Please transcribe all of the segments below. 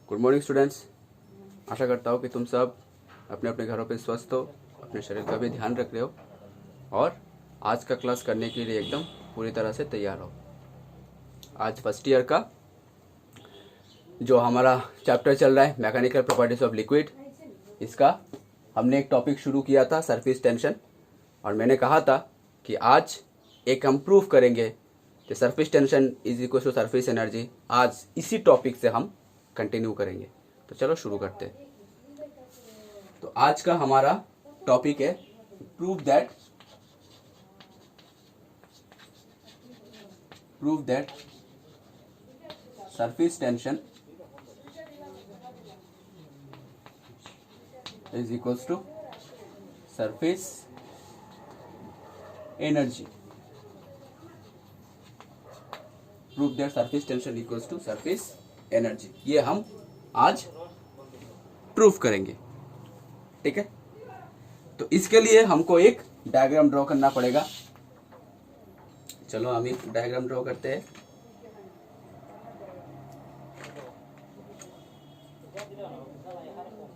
Good morning students. आशा करता हूँ कि तुम सब अपने अपने घरों पे स्वस्थ हो, अपने शरीर का भी ध्यान रख रहे हो और आज का क्लास करने के लिए एकदम पूरी तरह से तैयार हो। आज फर्स्ट ईयर का जो हमारा चैप्टर चल रहा है मैकेनिकल प्रॉपर्टीज ऑफ लिक्विड, इसका हमने एक टॉपिक शुरू किया था सरफेस टेंशन, और मैंने कहा था कि आज एक हम प्रूफ करेंगे कि surface tension is equal to surface energy. आज इसी टॉपिक से हम कंटिन्यू करेंगे, तो चलो शुरू करते हैं। तो आज का हमारा टॉपिक है prove that surface tension is equals to surface energy. Prove that surface tension equals to surface energy, ये हम आज प्रूफ करेंगे। ठीक है, तो इसके लिए हमको एक डायग्राम ड्रॉ करना पड़ेगा। चलो हम एक डायग्राम ड्रॉ करते हैं।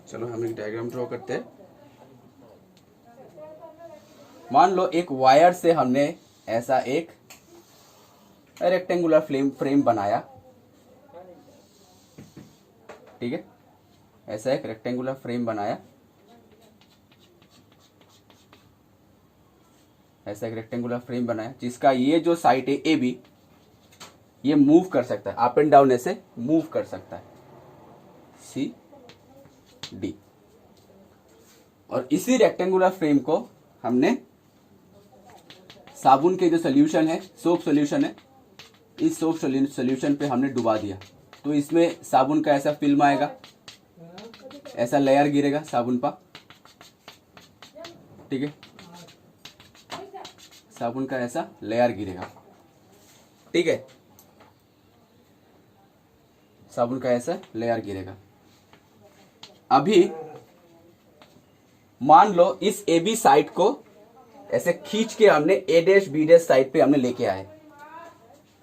चलो हम एक डायग्राम ड्रॉ करते हैं। मान लो एक वायर से हमने ऐसा एक रेक्टेंगुलर फ्रेम बनाया। ठीक है, ऐसा एक रेक्टेंगुलर फ्रेम बनाया, ऐसा एक रेक्टेंगुलर फ्रेम बनाया जिसका ये जो साइड है ए बी, ये मूव कर सकता है, अप एंड डाउन ऐसे मूव कर सकता है, सी डी। और इसी रेक्टेंगुलर फ्रेम को हमने साबुन के जो सोल्यूशन है, सोप सोल्यूशन है, इस सोप सोल्यूशन पे हमने डुबा दिया। तो इसमें साबुन का ऐसा फिल्म आएगा, ऐसा लेयर गिरेगा साबुन पर। ठीक है, साबुन का ऐसा लेयर गिरेगा। ठीक है, साबुन का ऐसा लेयर गिरेगा। अभी मान लो इस ए बी साइड को ऐसे खींच के हमने A dash B dash side पे हमने लेके आए,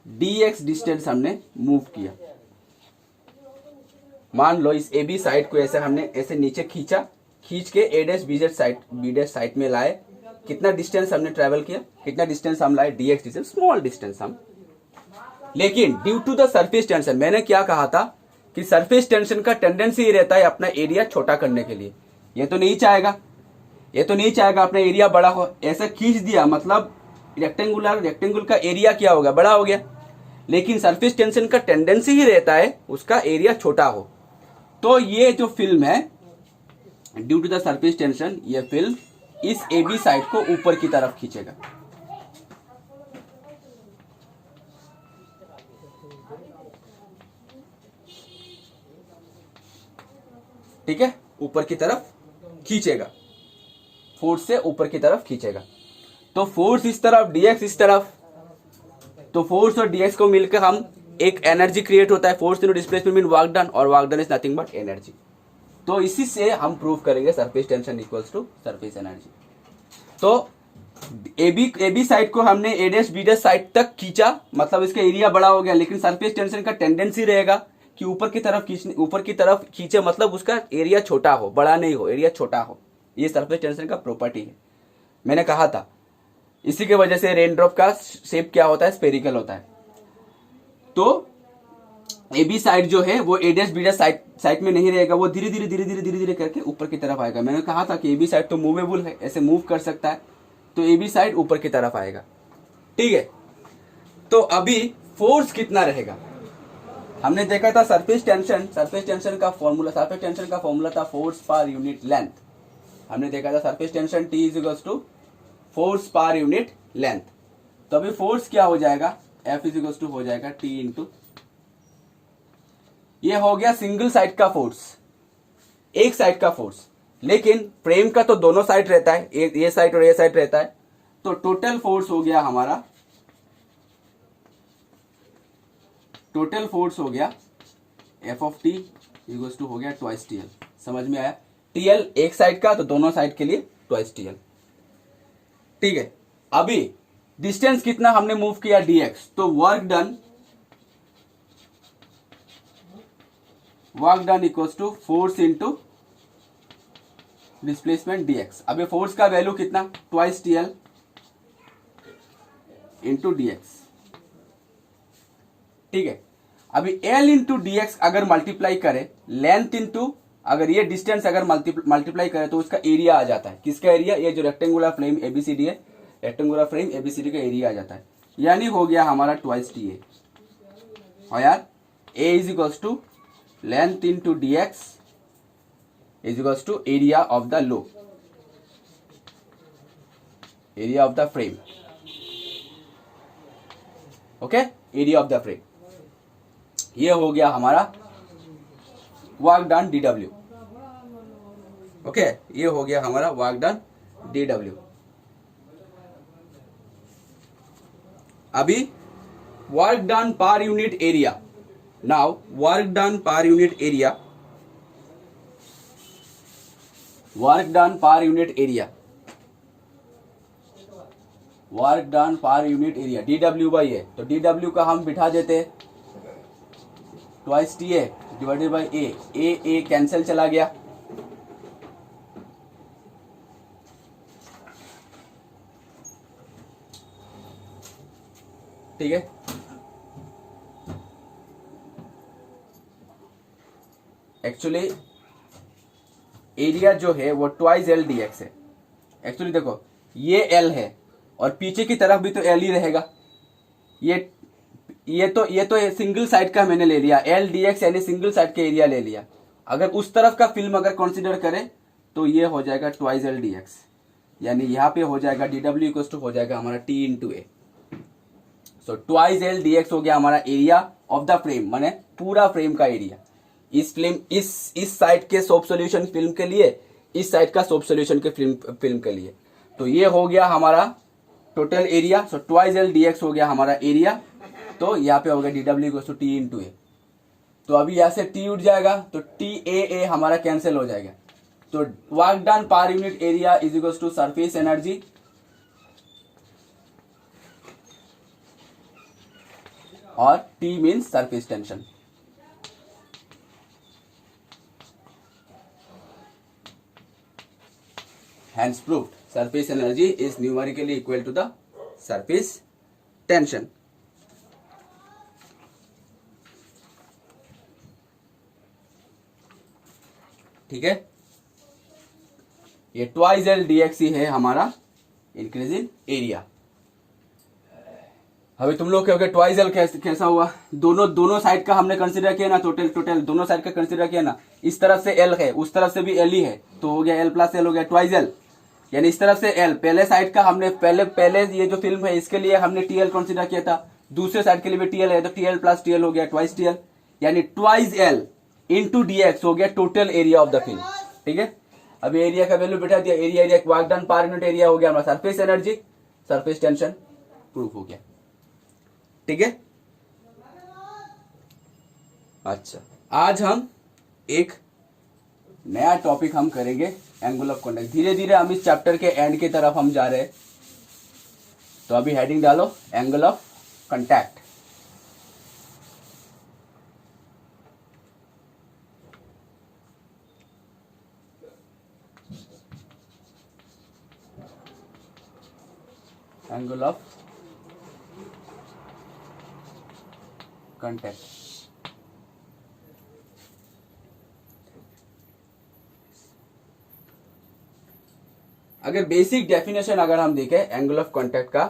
डी एक्स डिस्टेंस हमने मूव किया। मान लो इस ए बी साइड को ऐसे हमने ऐसे नीचे खींचा, खींच के ए डैश बी डैश साइड में लाए। कितना डिस्टेंस हमने ट्रेवल किया, कितना डिस्टेंस हम लाए, D X distance, small distance हम। लेकिन due to the surface tension, मैंने क्या कहा था कि सरफेस टेंशन का टेंडेंसी ही रहता है अपना एरिया छोटा करने के लिए। ये तो नहीं चाहेगा अपना एरिया बड़ा हो। ऐसा खींच दिया मतलब रेक्टेंगुलर का एरिया क्या होगा, बड़ा हो गया। लेकिन सरफेस टेंशन का टेंडेंसी ही रहता है उसका एरिया छोटा हो। तो ये जो फिल्म है, due to the surface tension, ये फिल्म इस ए बी साइड को ऊपर की तरफ खींचेगा। ठीक है, ऊपर की तरफ खींचेगा, फोर्स से ऊपर की तरफ खींचेगा। तो फोर्स इस तरफ, डीएक्स इस तरफ, तो फोर्स और डीएक्स को मिलकर हम एक एनर्जी क्रिएट होता है। Force into displacement mean work done, और work done is nothing but energy. तो इसी से हम प्रूव करेंगे surface tension equals to surface energy. तो ए बी साइड को हमने A dash B dash side तक खींचा, मतलब इसका एरिया बड़ा हो गया। लेकिन सरफेस टेंशन का टेंडेंसी रहेगा कि ऊपर की तरफ खींचे, मतलब उसका एरिया छोटा हो, बड़ा नहीं हो, एरिया छोटा हो। ये सरफेस टेंशन का प्रॉपर्टी है, मैंने कहा था। इसी के वजह से रेन ड्रॉप का शेप क्या होता है, स्फेरिकल होता है। तो ए बी साइड जो है वो ए डैश बी डैश साइड में नहीं रहेगा, वो धीरे धीरे करके ऊपर की तरफ आएगा। मैंने कहा था कि ए बी साइड तो मूवेबल है, ऐसे मूव कर सकता है, तो ए बी साइड ऊपर की तरफ आएगा। ठीक है, तो अभी फोर्स कितना रहेगा, हमने देखा था सरफेस टेंशन का फॉर्मूला था फोर्स पर यूनिट लेंथ। हमने देखा था surface tension T is equals to force per unit length. तो अभी फोर्स क्या हो जाएगा, F इज इक्वल्स टू हो जाएगा T इंटू, ये हो गया सिंगल साइड का फोर्स, एक साइड का फोर्स। लेकिन फ्रेम का तो दोनों साइड रहता है, ये साइड और ये साइड रहता है। तो टोटल फोर्स हो गया हमारा, F of T equals to हो गया ट्वाइस TL। समझ में आया, TL एक साइड का तो दोनों साइड के लिए ट्वाइस TL। ठीक है, अभी डिस्टेंस कितना हमने मूव किया dx, तो work work done equals to force into displacement dx। अब ये फोर्स का वैल्यू कितना, ट्वाइस TL इंटू dx। ठीक है, अभी L इंटू dx अगर मल्टीप्लाई करे, लेंथ इंटू अगर ये डिस्टेंस अगर मल्टीप्लाई करे तो उसका एरिया आ जाता है। किसका एरिया, ये जो रेक्टेंगुलर फ्रेम एबीसीडी है, रेक्टेंगुलर फ्रेम एबीसीडी का एरिया आ जाता है, यानी हो गया हमारा ट्वाइस TA। और यार A is equals to length into dx is equals to area of the low, area of the frame. Okay, area of the frame. ये हो गया हमारा वर्क डन DW। ओके, ये हो गया हमारा वर्क डन DW। अभी work done per unit area. Now work done per unit area, work done per unit area, work done per unit area DW/A। तो DW का हम बिठा देते twice TA divided by A cancel चला गया। ठीक है, एक्चुअली एरिया जो है वो ट्वाइस L dx है। एक्चुअली देखो ये L है और पीछे की तरफ भी तो L ही रहेगा। ये तो सिंगल साइड का मैंने ले लिया, L dx यानी सिंगल साइड का एरिया ले लिया। अगर उस तरफ का फिल्म अगर कंसीडर करें तो ये हो जाएगा ट्वाइस L dx, यानी यहाँ पे हो जाएगा DW इक्वल्स टू हो जाएगा हमारा T into A। So twice L dx हो गया हमारा एरिया ऑफ द फ्रेम, माने पूरा फ्रेम का एरिया। इस फिल्म इस साइड के सोप सॉल्यूशन फिल्म के लिए, इस साइड का सोप सॉल्यूशन के फिल्म के लिए। तो ये हो गया हमारा total area. So twice L dx हो गया हमारा एरिया। तो यहाँ पे हो गया DW equals to T into A। तो अभी यहाँ से T उठ जाएगा तो TA हमारा कैंसिल हो जाएगा। तो work done per unit area is equals to surface energy और T means surface tension. Hence proved surface energy is numerically equal to the surface tension। ठीक है, ये ट्वाइस L dx ही है हमारा इंक्रीज इन एरिया। अभी तुम लोग कहोगे ट्वाइस L कैसा हुआ, दोनों साइड का हमने कंसीडर किया ना, टोटल दोनों साइड का कंसीडर किया ना। इस तरफ से L है, उस तरफ से भी L ही है, तो हो गया L प्लस L हो गया ट्वाइस L। यानी इस तरफ से L, पहले साइड का हमने पहले ये जो फिल्म है इसके लिए हमने TL कंसीडर किया था, दूसरे साइड के लिए भी TL है, तो TL प्लस TL हो गया ट्वाइस TL, यानी ट्वाइस L इंटू DX हो गया total area of the film. ठीक है, अब एरिया का वैल्यू बैठा दिया, area work done per unit area हो गया हमारा surface energy, surface tension proof हो गया। ठीक है, अच्छा आज हम एक नया टॉपिक हम करेंगे, एंगल ऑफ कॉन्टैक्ट। धीरे धीरे हम इस चैप्टर के एंड की तरफ हम जा रहे हैं। तो अभी हेडिंग डालो angle of contact. Angle of contact. अगर बेसिक डेफिनेशन अगर हम देखें एंगल ऑफ कॉन्टैक्ट का,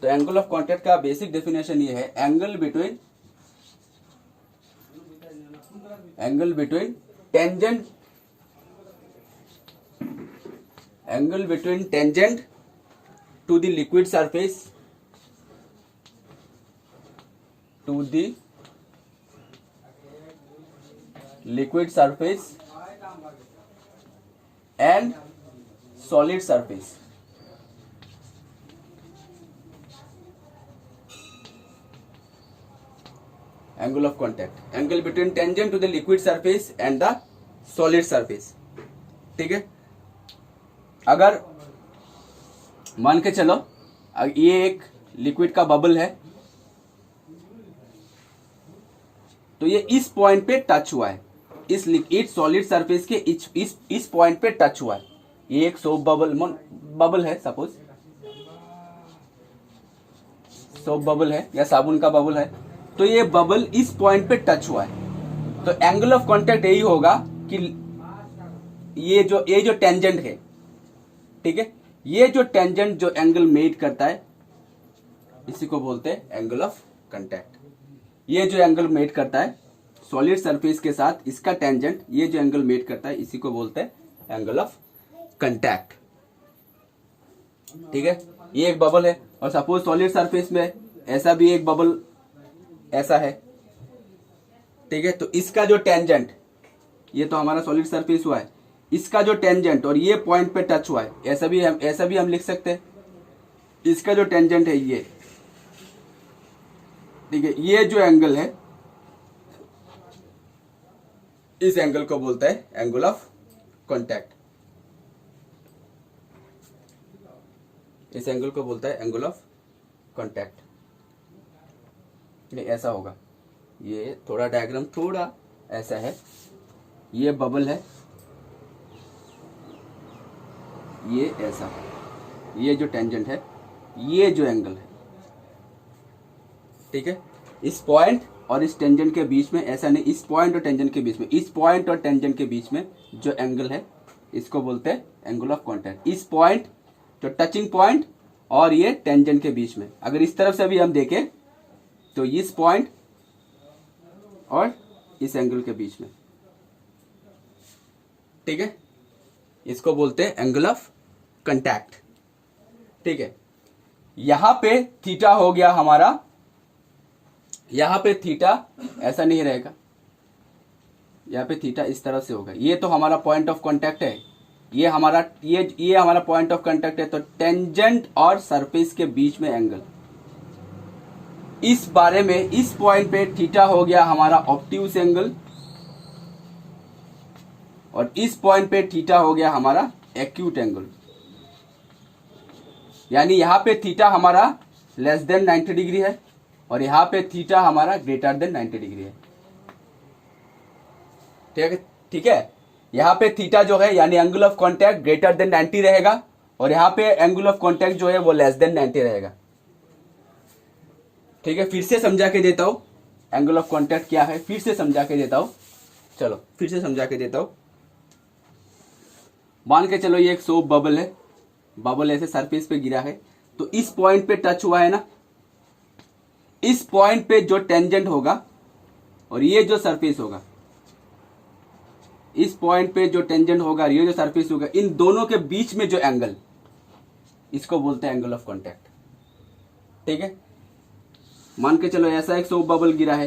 तो एंगल ऑफ कॉन्टैक्ट का बेसिक डेफिनेशन ये है, angle between tangent to the liquid surface and solid surface। Angle of contact, angle between tangent to the liquid surface and the solid surface। ठीक है, अगर मान के चलो ये एक लिक्विड का बबल है, तो ये इस पॉइंट पे टच हुआ है, इस लिक्विड सॉलिड सरफेस के इस पॉइंट पे टच हुआ है, ये एक सोप बबल है, सपोज सोप बबल है या साबुन का बबल है, तो ये बबल इस पॉइंट पे टच हुआ है, तो एंगल ऑफ कांटेक्ट यही होगा कि ये जो टेंजेंट है, ठीक है, ये जो टेंजेंट जो एंगल मेड करता है इसी को बोलते हैं एंगल ऑफ कांटेक्ट। ये जो एंगल मेड करता है सॉलिड सरफेस के साथ इसका टेंजेंट, ये जो एंगल मेड करता है इसी को बोलते हैं एंगल ऑफ कांटेक्ट। ठीक है, ये एक बबल है और सपोज सॉलिड सरफेस में ऐसा भी एक बबल ऐसा है, ठीक है, तो इसका जो टेंजेंट, ये तो हमारा सॉलिड सरफेस हुआ है, इसका जो टेंजेंट और ये पॉइंट पे टच हुआ है, ऐसा भी हम लिख सकते हैं, इसका जो टेंजेंट है ये, ठीक है, ये जो एंगल है इस एंगल को बोलता है एंगल ऑफ कांटेक्ट, इस एंगल को बोलता है एंगल ऑफ कांटेक्ट। ऐसा होगा, ये थोड़ा डायग्राम थोड़ा ऐसा है, ये बबल है, ये ऐसा, ये जो टेंजेंट है, ये जो एंगल है, ठीक है, इस पॉइंट और इस टेंजेंट के बीच में, ऐसा नहीं, इस पॉइंट और टेंजेंट के बीच में, इस पॉइंट और टेंजेंट के बीच में जो एंगल है इसको बोलते हैं एंगल ऑफ कांटेक्ट। इस पॉइंट जो टचिंग पॉइंट और ये टेंजेंट के बीच में, अगर इस तरफ से भी हम देखें तो इस पॉइंट और इस एंगल के बीच में, ठीक है, इसको बोलते हैं एंगल ऑफ कांटेक्ट। ठीक है, यहां पे थीटा हो गया हमारा, यहां पे थीटा ऐसा नहीं रहेगा, यहां पे थीटा इस तरह से होगा, ये तो हमारा पॉइंट ऑफ कांटेक्ट है, ये हमारा पॉइंट ऑफ कांटेक्ट है, तो टेंजेंट और सरफेस के बीच में एंगल, इस बारे में इस पॉइंट पे थीटा हो गया हमारा ऑब्ट्यूस एंगल और इस पॉइंट पे थीटा हो गया हमारा एक्यूट एंगल, यानी यहां पे थीटा हमारा लेस देन 90 डिग्री है और यहां पे थीटा हमारा ग्रेटर देन 90 डिग्री है। ठीक है, यहां पे थीटा जो है यानी angle of contact greater than 90 रहेगा और यहां पे एंगल ऑफ कांटेक्ट जो है वो लेस देन 90 रहेगा। ठीक है, फिर से समझा के देता हूं एंगल ऑफ कांटेक्ट क्या है, फिर से समझा के देता हूं, चलो फिर से समझा के देता हूं। मान के चलो ये एक सोप बबल है, बबल ऐसे सरफेस पे गिरा है, तो इस पॉइंट पे टच हुआ है ना, इस पॉइंट पे जो टेंजेंट होगा और ये जो सरफेस होगा, इस पॉइंट पे जो टेंजेंट होगा और ये जो सरफेस होगा, इन दोनों के बीच में जो एंगल, इसको बोलते हैं एंगल ऑफ कांटेक्ट। ठीक है, मान के चलो ऐसा एक सोप बबल गिरा है,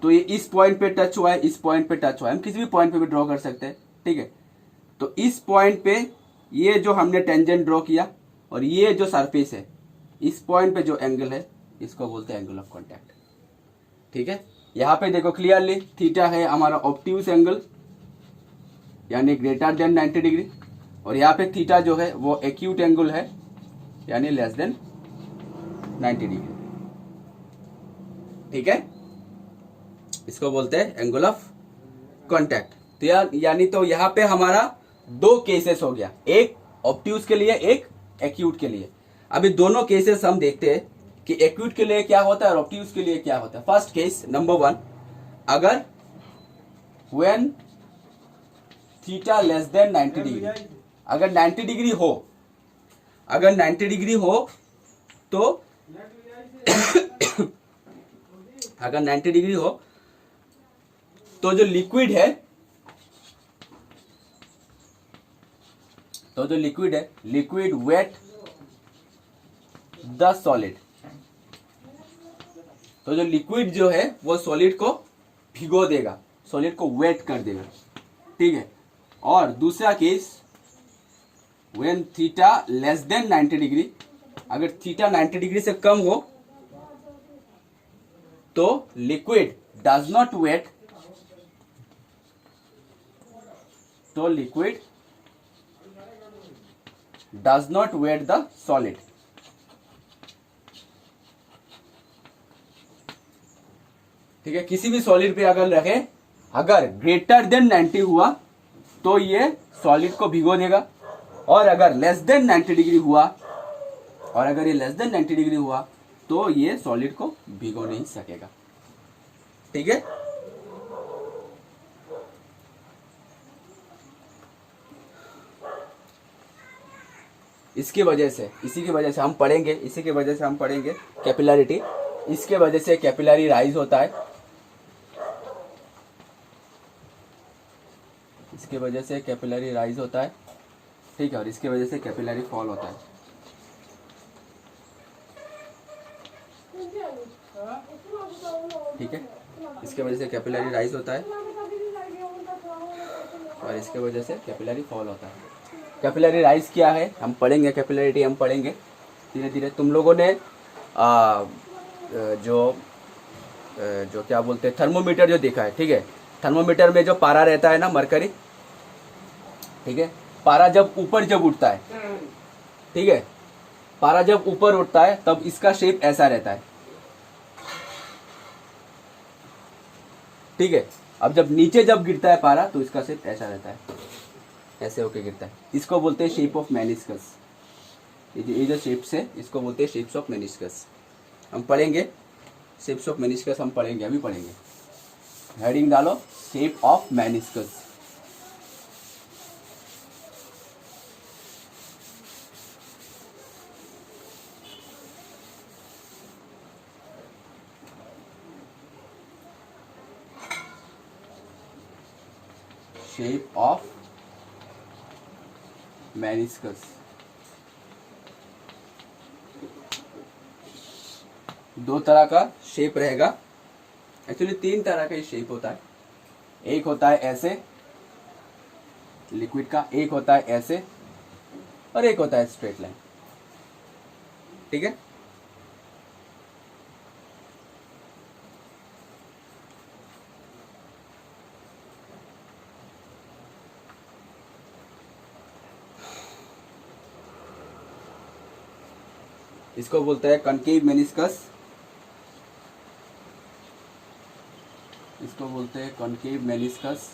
तो ये इस पॉइंट पे टच हुआ है, इस पॉइंट पे टच हुआ है, हम किसी भी पॉइंट पे भी ड्रॉ कर सकते हैं। ठीक है, तो इस पॉइंट पे ये जो हमने टेंजेंट ड्रॉ किया और ये जो सरफेस है, इस पॉइंट पे जो एंगल है इसको बोलते हैं एंगल ऑफ कांटेक्ट। ठीक है, यहां पे देखो क्लियरली थीटा है हमारा ऑब्ट्यूस एंगल यानी ग्रेटर देन 90 डिग्री और यहाँ पे थीटा जो है वो एक्यूट एंगल है यानी लेस देन 90 डिग्री। ठीक है, इसको बोलते हैं एंगल ऑफ कांटेक्ट। तो यानी तो यहाँ पे हमारा दो केसेस हो गया, एक ऑब्ट्यूस के लिए, एक एक्यूट के लिए। अभी दोनों केसेस हम देखते हैं कि एक्यूट के लिए क्या होता है और ऑब्ट्यूस के लिए क्या होता है। फर्स्ट केस नंबर 1, अगर when theta less than 90 degree, अगर 90 डिग्री हो, अगर 90 डिग्री हो तो अगर 90 डिग्री हो तो जो लिक्विड है, लिक्विड वेट द सॉलिड, तो जो लिक्विड जो है वो सॉलिड को भिगो देगा, सॉलिड को वेट कर देगा। ठीक है, और दूसरा case when theta less than 90 degree, अगर थीटा 90 डिग्री से कम हो तो लिक्विड डज नॉट वेट, तो liquid does not wet the solid. ठीक है, किसी भी सॉलिड पे अगर रखे, अगर ग्रेटर देन 90 हुआ तो ये सॉलिड को भिगो देगा, और अगर लेस देन 90 डिग्री हुआ, और अगर ये लेस देन 90 डिग्री हुआ तो ये सॉलिड को भिगो नहीं सकेगा। ठीक है, इसकी वजह से, इसी की वजह से हम पढ़ेंगे, इसी की वजह से हम पढ़ेंगे कैपिलरिटी। इसके वजह से कैपिलरी राइज होता है, इसके वजह से कैपिलरी राइज होता है। ठीक है, और इसके वजह से कैपिलरी फॉल होता है। ठीक है, इसके वजह से कैपिलरी राइज होता है और इसके वजह से कैपिलरी फॉल होता है। कैपिलरी राइज क्या है हम पढ़ेंगे, कैपिलरिटी हम पढ़ेंगे धीरे धीरे। तुम लोगों ने जो क्या बोलते हैं थर्मोमीटर जो देखा है, ठीक है, थर्मोमीटर में जो पारा रहता है ना, मरकरी, ठीक है, पारा जब ऊपर जब उठता है, ठीक है, पारा जब ऊपर उठता है तब इसका शेप ऐसा रहता है। ठीक है, अब जब नीचे जब गिरता है पारा तो इसका शेप ऐसा रहता है, ऐसे होके गिरता है। इसको बोलते हैं शेप ऑफ मेनिस्कस। ये जो शेप्स है इसको बोलते हैं शेप्स ऑफ मेनिस्कस। हम पढ़ेंगे शेप्स ऑफ मेनिस्कस, हम पढ़ेंगे, अभी पढ़ेंगे। हेडिंग डालो shape of meniscus. Shape of meniscus. दो तरह का शेप रहेगा, एक्चुअली तीन तरह का शेप होता है। एक होता है ऐसे लिक्विड का, एक होता है ऐसे, और एक होता है स्ट्रेट लाइन। ठीक है, इसको बोलते हैं कनकेव मेनिस्कस, इसको बोलते हैं कनकेव मेनिस्कस।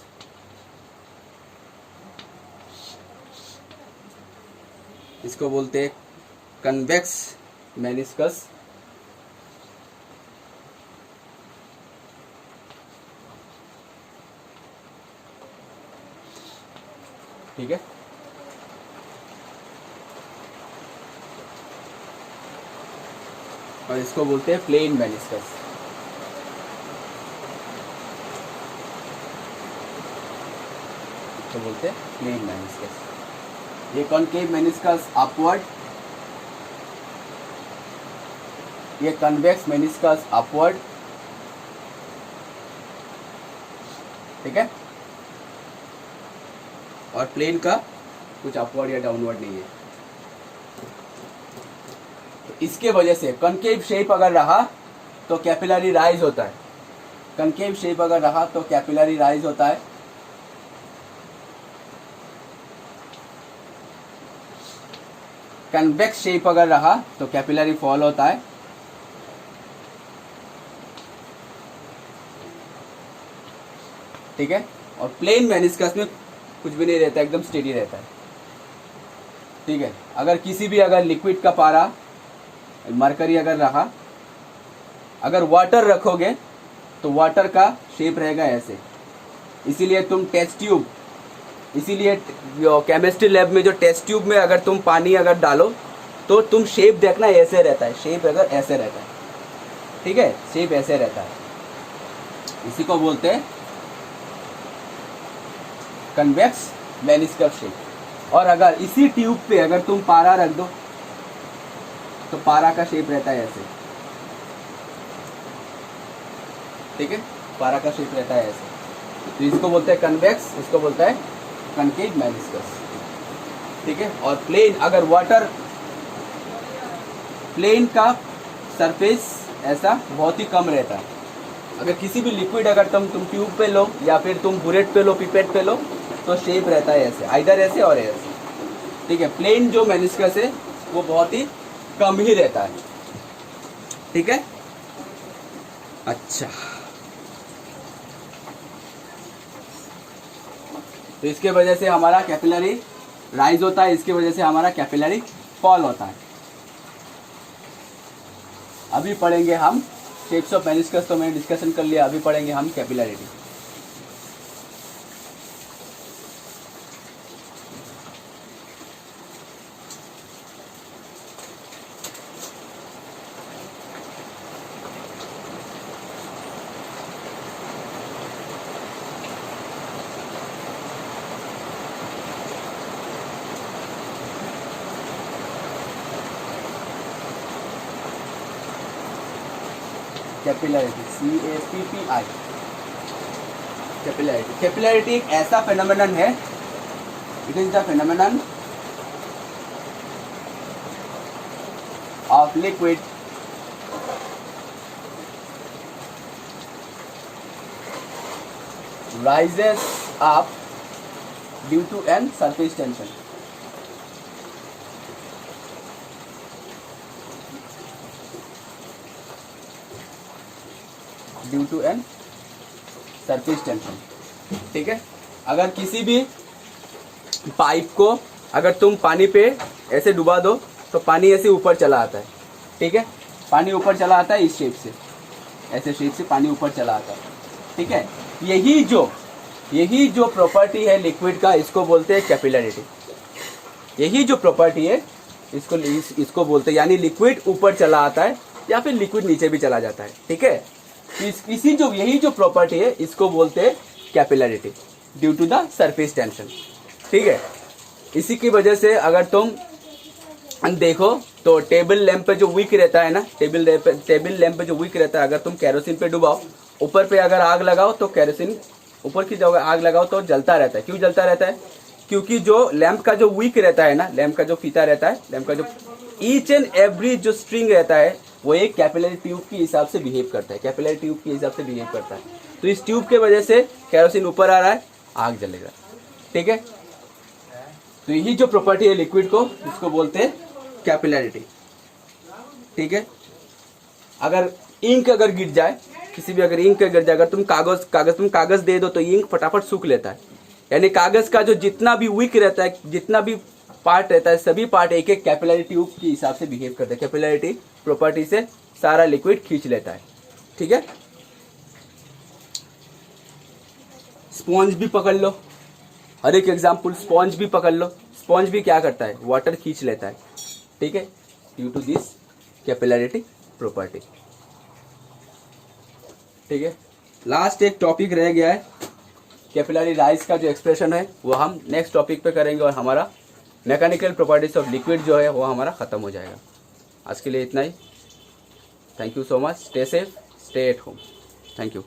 इसको बोलते हैं कन्वेक्स मेनिस्कस। ठीक है, और इसको बोलते हैं प्लेन मेनिस्कस। इसको बोलते हैं प्लेन मेनिस्कस। ये कॉनकेव मेनिस्कस अपवर्ड, ये कन्वेक्स मेनिस्कस अपवर्ड। ठीक है, और प्लेन का कुछ अपवर्ड या डाउनवर्ड नहीं है। इसके वजह से कनकेव शेप अगर रहा तो कैपिलरी राइज होता है, कनकेव शेप अगर रहा तो कैपिलरी राइज होता है। कन्वेक्स शेप अगर रहा तो कैपिलरी फॉल होता है। ठीक है, और प्लेन मेनिस्कस में कुछ भी नहीं रहता, एकदम स्टेडी रहता है। ठीक है, अगर किसी भी अगर लिक्विड का पारा मरकरी अगर रहा, अगर वाटर रखोगे तो वाटर का शेप रहेगा ऐसे। इसीलिए तुम टेस्ट ट्यूब, इसीलिए केमिस्ट्री लैब में जो टेस्ट ट्यूब में अगर तुम पानी अगर डालो तो तुम शेप देखना ऐसे रहता है, शेप अगर ऐसे रहता है। ठीक है, शेप ऐसे रहता है, इसी को बोलते हैं कन्वेक्स मेनिस्कस शेप। और अगर इसी ट्यूब पे अगर तुम पारा रख दो तो पारा का शेप रहता है ऐसे। ठीक है, पारा का शेप रहता है ऐसे, तो इसको बोलते हैं कन्वेक्स, इसको बोलता है कनकेव मेनिस्कस। ठीक है, और प्लेन अगर वाटर, प्लेन का सरफेस ऐसा बहुत ही कम रहता है। अगर किसी भी लिक्विड अगर तुम ट्यूब पे लो या फिर तुम बुरेट पे लो, पिपेट पे लो, तो शेप रहता है ऐसे, आइदर ऐसे और ऐसे। ठीक है, प्लेन जो मेनिस्कस है वो बहुत ही कम ही रहता है। ठीक है, अच्छा तो इसके वजह से हमारा कैपिलरी राइज होता है, इसकी वजह से हमारा कैपिलरी फॉल होता है। अभी पढ़ेंगे हम शेप्स ऑफ मेनिस्कस, तो मैंने डिस्कशन कर लिया, अभी पढ़ेंगे हम capillarity. Capillarity, CAPPI, capillarity. Capillarity एक ऐसा फेनोमेनन है, it is the phenomenon of liquid rises up due to an surface tension। Due to an surface tension. ठीक है, अगर किसी भी पाइप को अगर तुम पानी पे ऐसे डुबा दो तो पानी ऐसे ऊपर चला आता है। ठीक है, पानी ऊपर चला आता है इस शेप से, ऐसे शेप से पानी ऊपर चला आता है। ठीक है, यही जो प्रॉपर्टी है लिक्विड का, इसको बोलते हैं कैपिलरिटी। यही जो प्रॉपर्टी है इसको बोलते हैं, यानी लिक्विड ऊपर चला आता है या फिर लिक्विड नीचे भी चला जाता है। ठीक है, यही जो प्रॉपर्टी है इसको बोलते हैं capillarity due to the surface tension. ठीक है, इसी की वजह से अगर तुम देखो तो टेबल लैंप पे जो विक रहता है ना, टेबल लैंप पे जो विक रहता है, अगर तुम केरोसिन पे डुबाओ, ऊपर पे अगर आग लगाओ तो केरोसिन ऊपर की जगह आग लगाओ तो जलता रहता है। क्यों जलता रहता है? क्योंकि जो लैंप का जो विक रहता है ना, लैंप का जो फीता रहता है, लैंप का जो ईच एंड एवरी जो स्ट्रिंग रहता है वो एक कैपिलरी ट्यूब के हिसाब से बिहेव करता है, कैपिलरी ट्यूब के हिसाब से बिहेव करता है। तो इस ट्यूब के वजह से केरोसिन ऊपर आ रहा है, आग जलेगा। ठीक है, तो यही जो प्रॉपर्टी है लिक्विड को, इसको बोलते हैं कैपिलरिटी। ठीक है, अगर इंक अगर गिर जाए, किसी भी अगर इंक गिर जाए, अगर तुम कागज दे दो तो इंक फटाफट सूख लेता है। यानी कागज का जो जितना भी विक रहता है, जितना भी पार्ट रहता है, सभी पार्ट एक एक कैपिलरी ट्यूब के हिसाब से बिहेव करते हैं। कैपिलरिटी प्रॉपर्टी से सारा लिक्विड खींच लेता है। ठीक है, स्पॉन्ज भी पकड़ लो, हर एक एग्जाम्पल स्पॉन्ज भी पकड़ लो। स्पॉन्ज भी क्या करता है? वाटर खींच लेता है। ठीक है, due to this capillarity property. ठीक है, लास्ट एक टॉपिक रह गया है, कैपिलरी राइज का जो एक्सप्रेशन है वो हम नेक्स्ट टॉपिक पे करेंगे और हमारा मैकेनिकल प्रॉपर्टीज ऑफ लिक्विड जो है वो हमारा ख़त्म हो जाएगा। आज के लिए इतना ही। Thank you so much, stay safe, stay at home. Thank you.